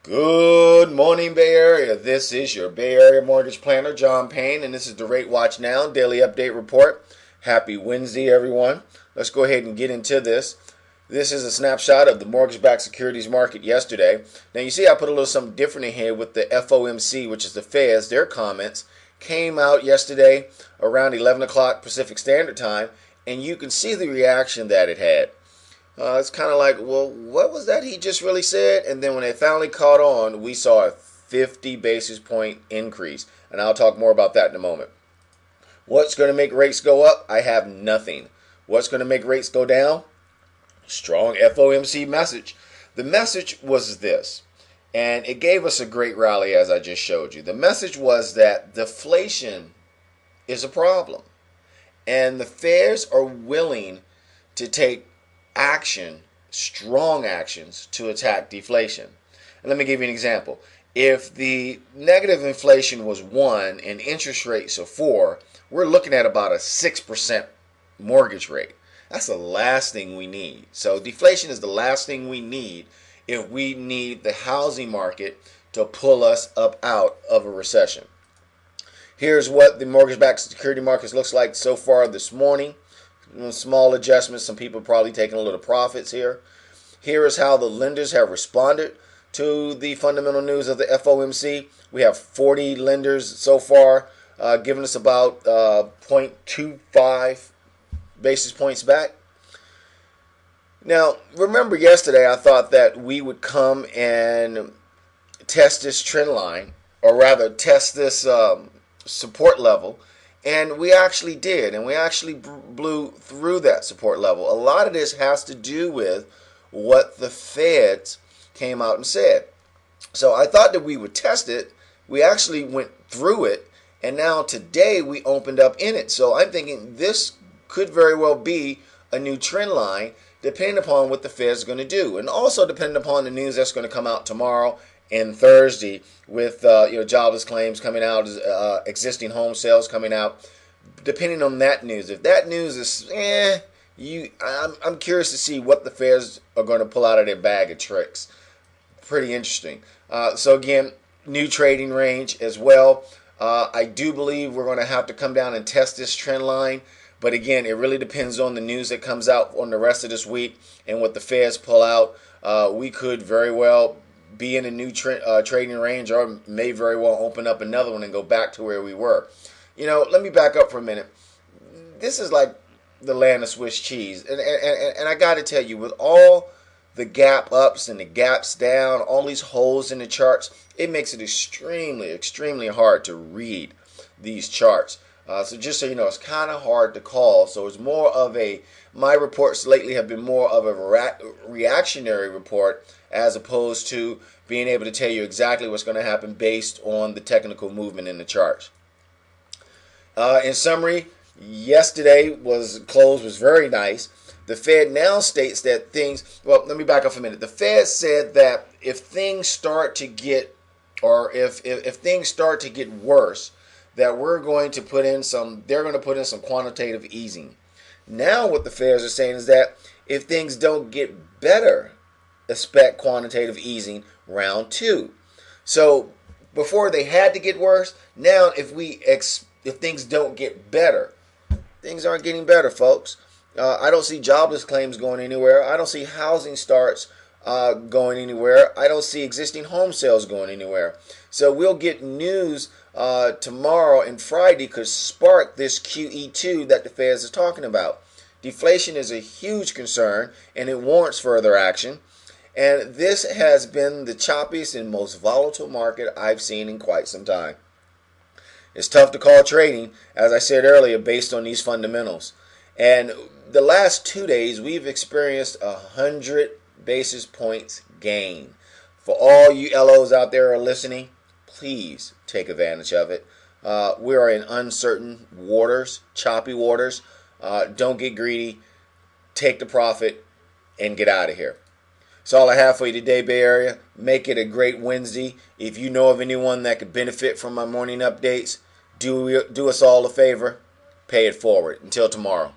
Good morning, Bay Area. This is your Bay Area mortgage planner, John Payne, and this is the RateWatch Now daily update report. Happy Wednesday, everyone. Let's go ahead and get into this. This is a snapshot of the mortgage-backed securities market yesterday. Now, you see I put a little something different in here with the FOMC, which is the Feds. Their comments came out yesterday around 11 o'clock Pacific Standard Time, and you can see the reaction that it had. It's kind of like, well, what was that he just really said? And then when it finally caught on, we saw a 50 basis point increase. And I'll talk more about that in a moment. What's going to make rates go up? I have nothing. What's going to make rates go down? Strong FOMC message. The message was this, and it gave us a great rally as I just showed you. The message was that deflation is a problem, and the Feds are willing to take action, strong actions to attack deflation. And let me give you an example. If the negative inflation was 1 and interest rates are 4, we're looking at about a 6% mortgage rate. That's the last thing we need. So deflation is the last thing we need if we need the housing market to pull us up out of a recession. Here's what the mortgage-backed security markets looks like so far this morning. Small adjustments. Some people probably taking a little profits here. Here is how the lenders have responded to the fundamental news of the FOMC. We have 40 lenders so far, giving us about 0.25 basis points back. Now, remember yesterday I thought that we would come and test this trend line, or rather test this support level. And we actually did, and we actually blew through that support level. A lot of this has to do with what the Feds came out and said. So I thought that we would test it. We actually went through it, and now today we opened up in it. So I'm thinking this could very well be a new trend line, depending upon what the Fed's going to do, and also depending upon the news that's going to come out tomorrow and Thursday with jobless claims coming out, existing home sales coming out. Depending on that news, if that news is I'm curious to see what the Feds are going to pull out of their bag of tricks. Pretty interesting. So again, new trading range as well. I do believe we're going to have to come down and test this trend line. But again, it really depends on the news that comes out on the rest of this week and what the Feds pull out. We could very well be in a new trading range, or may very well open up another one and go back to where we were. Let me back up for a minute. This is like the land of Swiss cheese. And I got to tell you, with all the gap ups and the gaps down, all these holes in the charts, it makes it extremely, extremely hard to read these charts. So just so you know, it's kind of hard to call. So it's more of my reports lately have been more of a reactionary report, as opposed to being able to tell you exactly what's going to happen based on the technical movement in the charts. In summary, yesterday close was very nice. The Fed now states that let me back up for a minute. The Fed said that if things start to get, or if things start to get worse, that they're going to put in some quantitative easing. Now what the Feds are saying is that if things don't get better, expect quantitative easing round 2. So before they had to get worse, now if things don't get better, things aren't getting better, folks. I don't see jobless claims going anywhere. I don't see housing starts going anywhere. I don't see existing home sales going anywhere. So we'll get news tomorrow and Friday could spark this QE2 that the Feds is talking about. Deflation is a huge concern, and it warrants further action. And this has been the choppiest and most volatile market I've seen in quite some time. It's tough to call trading, as I said earlier, based on these fundamentals. And the last 2 days, we've experienced 100 basis points gain. For all you LOs out there are listening, please take advantage of it. We are in uncertain waters, choppy waters. Don't get greedy. Take the profit and get out of here. That's all I have for you today, Bay Area. Make it a great Wednesday. If you know of anyone that could benefit from my morning updates, do us all a favor. Pay it forward. Until tomorrow.